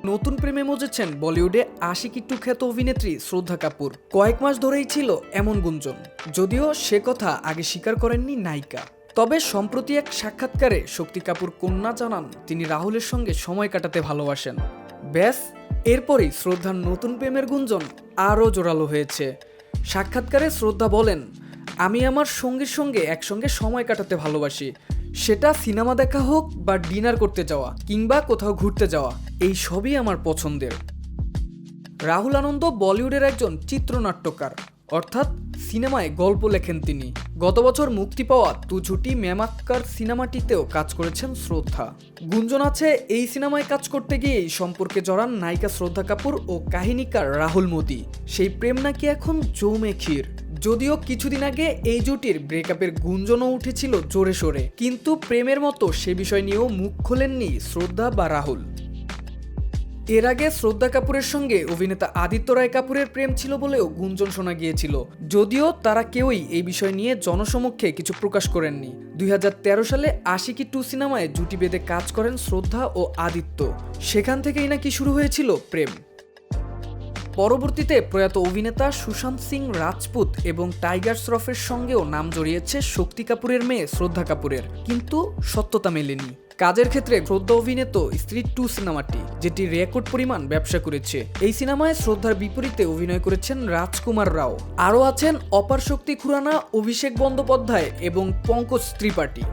নতুন প্রেমে মজেছেন বলিউডে আশিকি টু খ্যাত অভিনেত্রী শ্রদ্ধা কাপুর। কয়েক মাস ধরেই ছিল এমন গুঞ্জন, যদিও সে কথা আগে স্বীকার করেননি নায়িকা। তবে সম্প্রতি এক সাক্ষাৎকারে শক্তি কাপুর কন্যা জানান তিনি রাহুলের সঙ্গে সময় কাটাতে ভালোবাসেন। ব্যাস, এরপরই শ্রদ্ধার নতুন প্রেমের গুঞ্জন আরও জোরালো হয়েছে। সাক্ষাৎকারে শ্রদ্ধা বলেন, আমি আমার সঙ্গীর সঙ্গে একসঙ্গে সময় কাটাতে ভালোবাসি। সেটা সিনেমা দেখা হোক বা ডিনার করতে যাওয়া কিংবা কোথাও ঘুরতে যাওয়া, এই সবই আমার পছন্দের। রাহুল আনন্দ বলিউডের একজন চিত্রনাট্যকার, অর্থাৎ সিনেমায় গল্প লেখেন তিনি। গত বছর মুক্তি পাওয়া তু ঝুটি মেমাক্কার সিনেমাটিতেও কাজ করেছেন শ্রদ্ধা। গুঞ্জন আছে এই সিনেমায় কাজ করতে গিয়েই সম্পর্কে জড়ান নায়িকা শ্রদ্ধা কাপুর ও কাহিনীকার রাহুল মোদি। সেই প্রেম নাকি এখন জমে ক্ষীর। যদিও কিছুদিন আগে এই জুটির ব্রেকআপের গুঞ্জনও উঠেছিল জোরে সোরে, কিন্তু প্রেমের মতো সে বিষয় নিয়েও মুখ খোলেননি শ্রদ্ধা বা রাহুল। এর আগে শ্রদ্ধা কাপুরের সঙ্গে অভিনেতা আদিত্য রায় কাপুরের প্রেম ছিল বলেও গুঞ্জন শোনা গিয়েছিল, যদিও তারা কেউই এই বিষয় নিয়ে জনসমক্ষে কিছু প্রকাশ করেননি। 2013 সালে আশিকি টু সিনেমায় জুটি বেঁধে কাজ করেন শ্রদ্ধা ও আদিত্য। সেখান থেকেই নাকি শুরু হয়েছিল প্রেম। পরবর্তীতে প্রয়াত অভিনেতা সুশান্ত সিং রাজপুত এবং টাইগার শ্রফের সঙ্গেও নাম জড়িয়েছে শক্তি কাপুরের মেয়ে শ্রদ্ধা কাপুরের, কিন্তু সত্যতা মেলেনি। কাজের ক্ষেত্রে শ্রদ্ধা অভিনীত স্ত্রী 2 সিনেমাটি, যেটি রেকর্ড পরিমাণ ব্যবসা করেছে। এই সিনেমায় শ্রদ্ধার বিপরীতে অভিনয় করেছেন রাজকুমার রাও। আরও আছেন অপার শক্তি খুরানা, অভিষেক বন্দ্যোপাধ্যায় এবং পঙ্কজ ত্রিপাঠী।